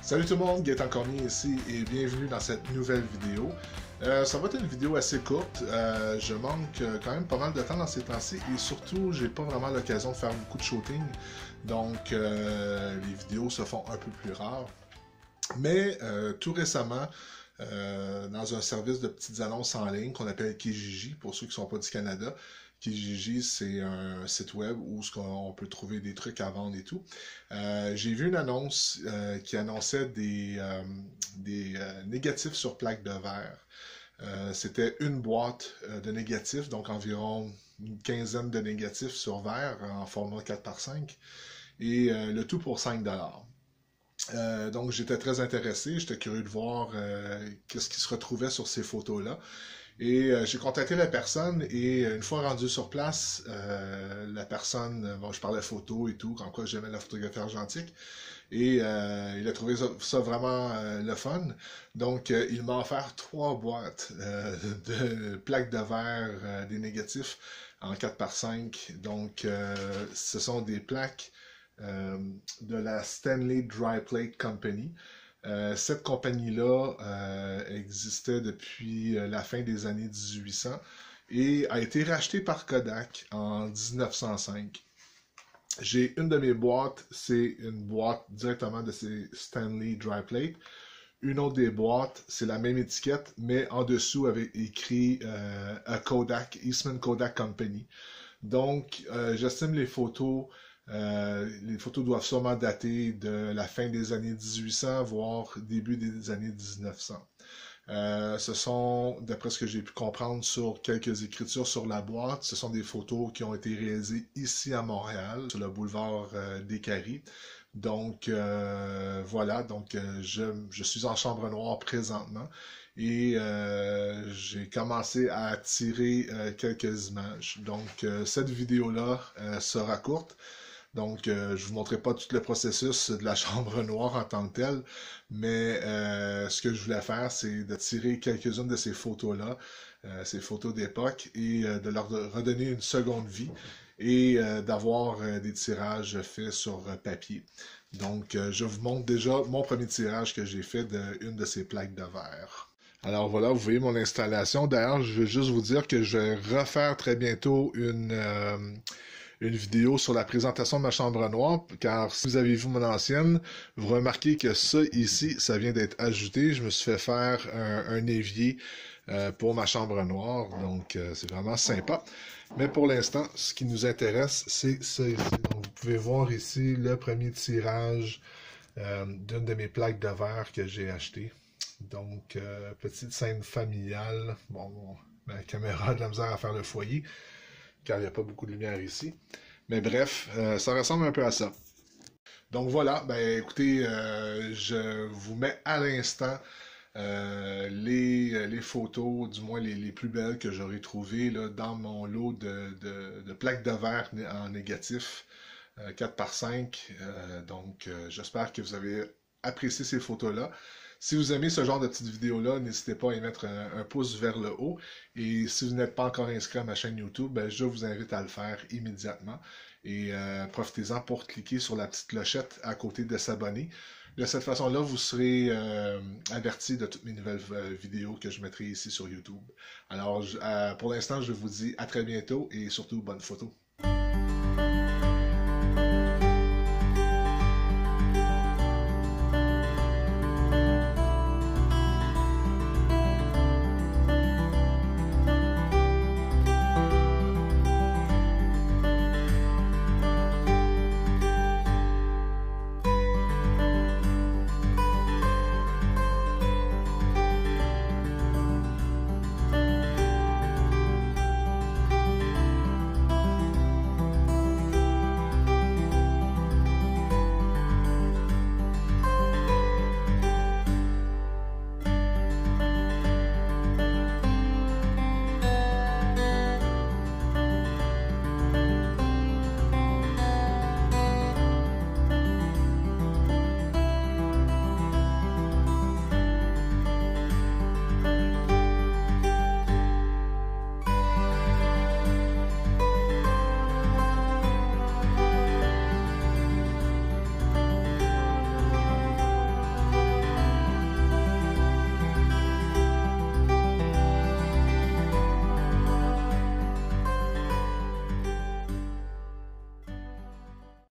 Salut tout le monde, Gaëtan Cormier ici et bienvenue dans cette nouvelle vidéo. Ça va être une vidéo assez courte, je manque quand même pas mal de temps dans ces temps-ci et surtout j'ai pas vraiment l'occasion de faire beaucoup de shooting, donc les vidéos se font un peu plus rares. Mais tout récemment, dans un service de petites annonces en ligne qu'on appelle Kijiji, pour ceux qui ne sont pas du Canada. Kijiji, c'est un site web où on peut trouver des trucs à vendre et tout. J'ai vu une annonce qui annonçait des négatifs sur plaque de verre. C'était une boîte de négatifs, donc environ une quinzaine de négatifs sur verre en format 4x5, et le tout pour 5$. Donc j'étais très intéressé, j'étais curieux de voir qu'est-ce qui se retrouvait sur ces photos-là. Et j'ai contacté la personne et une fois rendu sur place, la personne, bon, je parlais photo et tout, comme quoi j'aimais la photographie argentique, et il a trouvé ça vraiment le fun. Donc il m'a offert 3 boîtes de plaques de verre, des négatifs en 4x5. Donc ce sont des plaques de la Stanley Dry Plate Company. Cette compagnie-là existait depuis la fin des années 1800 et a été rachetée par Kodak en 1905. J'ai une de mes boîtes, c'est une boîte directement de ces Stanley Dry Plate. Une autre des boîtes, c'est la même étiquette, mais en dessous avec écrit à Kodak, Eastman Kodak Company. Donc, j'estime les photos doivent sûrement dater de la fin des années 1800, voire début des années 1900. Ce sont, d'après ce que j'ai pu comprendre sur quelques écritures sur la boîte, ce sont des photos qui ont été réalisées ici à Montréal, sur le boulevard des Caries. Donc voilà, donc je suis en chambre noire présentement et j'ai commencé à tirer quelques images. Donc cette vidéo-là sera courte. Donc, je ne vous montrerai pas tout le processus de la chambre noire en tant que tel, mais ce que je voulais faire, c'est de tirer quelques-unes de ces photos-là, ces photos d'époque, et de leur redonner une seconde vie, et d'avoir des tirages faits sur papier. Donc, je vous montre déjà mon premier tirage que j'ai fait d'une de ces plaques de verre. Alors voilà, vous voyez mon installation. D'ailleurs, je veux juste vous dire que je vais refaire très bientôt une vidéo sur la présentation de ma chambre noire, car si vous avez vu mon ancienne, vous remarquez que ça ici, ça vient d'être ajouté. Je me suis fait faire un évier pour ma chambre noire, donc c'est vraiment sympa. Mais pour l'instant, ce qui nous intéresse, c'est ça ici. Donc vous pouvez voir ici le premier tirage d'une de mes plaques de verre que j'ai acheté. Donc, petite scène familiale. Bon, ma caméra a de la misère à faire le foyer, car il n'y a pas beaucoup de lumière ici. Mais bref, ça ressemble un peu à ça. Donc voilà, ben écoutez, je vous mets à l'instant les photos, du moins les plus belles que j'aurai trouvées là, dans mon lot de plaques de verre en négatif 4x5. Donc j'espère que vous avez apprécié ces photos-là. Si vous aimez ce genre de petites vidéos-là, n'hésitez pas à y mettre un pouce vers le haut. Et si vous n'êtes pas encore inscrit à ma chaîne YouTube, ben, je vous invite à le faire immédiatement. Et profitez-en pour cliquer sur la petite clochette à côté de s'abonner. De cette façon-là, vous serez averti de toutes mes nouvelles vidéos que je mettrai ici sur YouTube. Alors, pour l'instant, je vous dis à très bientôt et surtout, bonne photo.